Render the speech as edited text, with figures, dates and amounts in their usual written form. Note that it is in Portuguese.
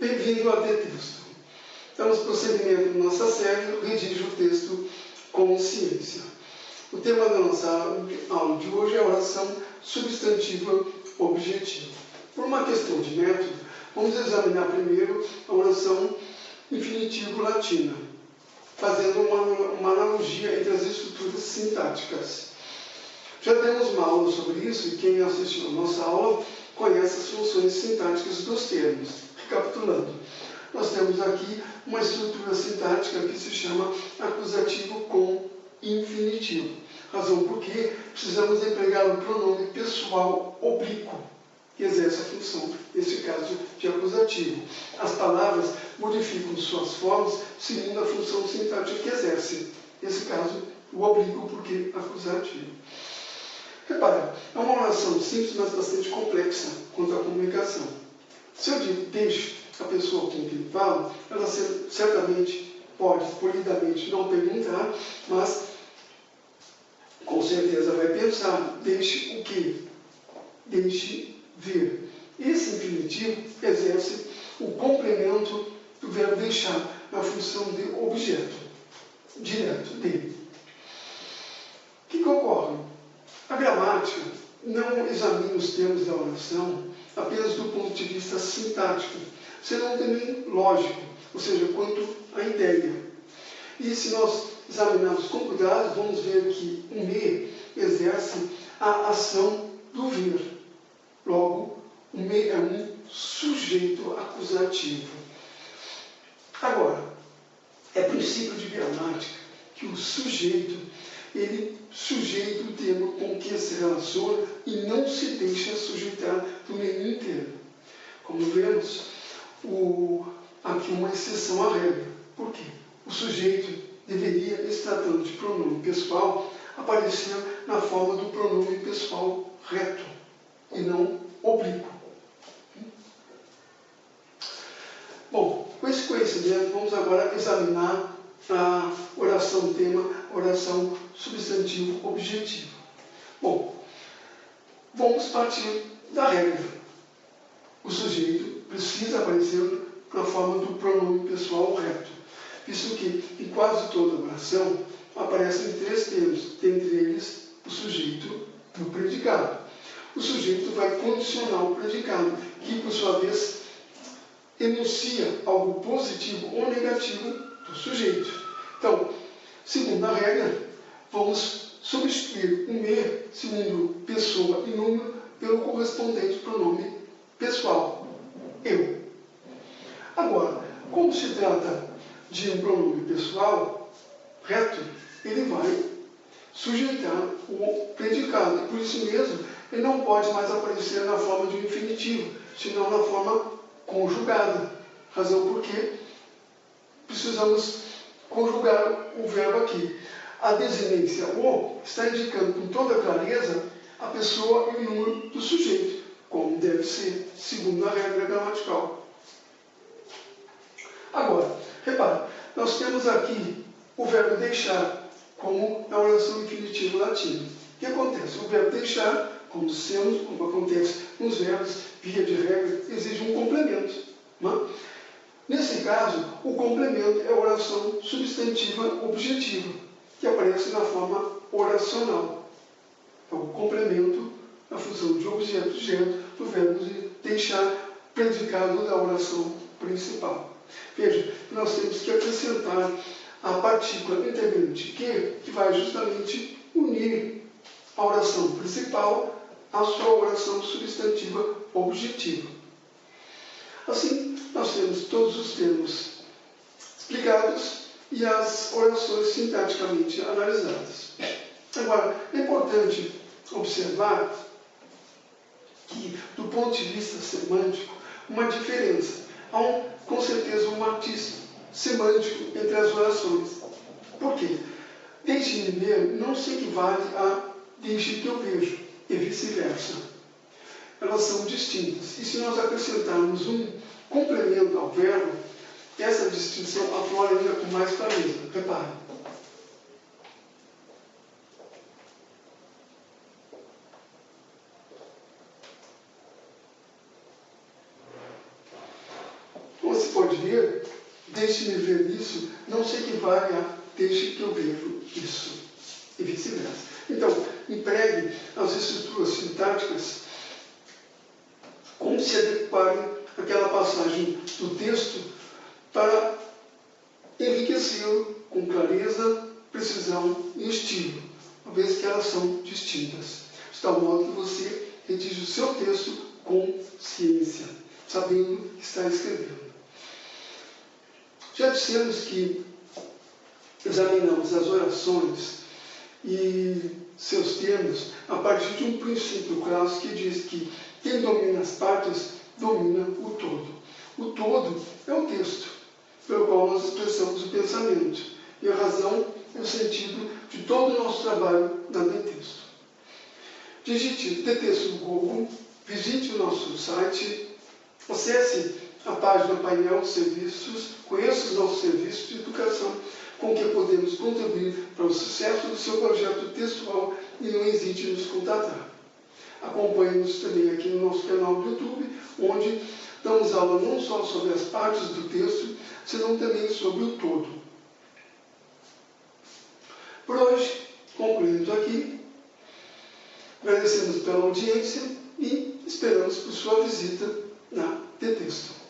Bem-vindo a Texto. Damos prosseguimento na nossa série Redige o Texto com Ciência. O tema da nossa aula de hoje é a oração substantiva objetiva. Por uma questão de método, vamos examinar primeiro a oração infinitivo latina, fazendo uma analogia entre as estruturas sintáticas. Já demos uma aula sobre isso e quem assistiu a nossa aula conhece as funções sintáticas dos termos. Recapitulando, nós temos aqui uma estrutura sintática que se chama acusativo com infinitivo. Razão por que precisamos empregar o pronome pessoal oblíquo, que exerce a função, nesse caso, de acusativo. As palavras modificam suas formas segundo a função sintática que exerce. Nesse caso, o oblíquo, porque acusativo. Repara, é uma oração simples, mas bastante complexa quanto à comunicação. Se eu digo deixe a pessoa com quem falo, ela certamente pode, polidamente, não perguntar, mas com certeza vai pensar, deixe o quê? Deixe ver. Esse infinitivo exerce o complemento do verbo deixar na função de objeto, direto dele. O que ocorre? A gramática não examina os termos da oração apenas do ponto de vista sintático, senão também lógico, ou seja, quanto à ideia. E se nós examinarmos com cuidado, vamos ver que o me exerce a ação do ver. Logo, o me é um sujeito acusativo. Agora, é princípio de gramática que o sujeito, ele sujeita o termo com que se relaciona e não se deixa sujeitar por nenhum termo. Como vemos, aqui uma exceção à regra. Por quê? O sujeito deveria, se tratando de pronome pessoal, aparecer na forma do pronome pessoal reto e não oblíquo. Bom, com esse conhecimento, vamos agora examinar a oração tema, oração substantivo objetivo. Bom, vamos partir da regra. O sujeito precisa aparecer na forma do pronome pessoal reto, visto que em quase toda oração aparecem três termos, dentre eles o sujeito e o predicado. O sujeito vai condicionar o predicado, que por sua vez enuncia algo positivo ou negativo do sujeito. Então, segundo a regra, vamos substituir o me, segundo pessoa e número, pelo correspondente pronome pessoal, eu. Agora, como se trata de um pronome pessoal reto, ele vai sujeitar o predicado. E por isso mesmo, ele não pode mais aparecer na forma de um infinitivo, senão na forma conjugada. Razão por que precisamos conjugar o verbo aqui. A desinência o está indicando com toda clareza a pessoa e o número do sujeito, como deve ser, segundo a regra gramatical. Agora, repara, nós temos aqui o verbo deixar, como na oração infinitiva latina. O que acontece? O verbo deixar, como acontece nos verbos, via de regra, exige um complemento. Não? Nesse caso, o complemento é a oração substantiva objetiva, que aparece na forma oracional. É o complemento na função de objeto do verbo de deixar, predicado da oração principal. Veja, nós temos que acrescentar a partícula integrante que vai justamente unir a oração principal à sua oração substantiva objetiva. Assim, nós temos todos os termos explicados e as orações sintaticamente analisadas. Agora, é importante observar que, do ponto de vista semântico, uma diferença. Há, com certeza, um matiz semântico entre as orações. Por quê? Deixe-me ver não se equivale a deixe que eu vejo, e vice-versa. Elas são distintas. E se nós acrescentarmos um complemento ao verbo, essa distinção aflora ainda com mais clareza. Repare. Vamos ver, deixe-me ver isso, não se equivale a deixe que eu vejo isso, e vice-versa. Então, empregue as estruturas sintáticas como se adequarem àquela passagem do texto para enriquecê-lo com clareza, precisão e estilo, uma vez que elas são distintas. De tal modo que você redige o seu texto com ciência, sabendo o que está escrevendo. Já dissemos que examinamos as orações e seus termos a partir de um princípio clássico que diz que quem domina as partes domina o todo. O todo é o texto, pelo qual nós expressamos o pensamento, e a razão é o sentido de todo o nosso trabalho na texto. Digite texto no Google, visite o nosso site, acesse a página painel de serviços, conheça os nossos serviços de educação com que podemos contribuir para o sucesso do seu projeto textual e não hesite em nos contatar. Acompanhe-nos também aqui no nosso canal do YouTube, onde damos aula não só sobre as partes do texto, senão também sobre o todo. Por hoje, concluímos aqui, agradecemos pela audiência e esperamos por sua visita na Texto.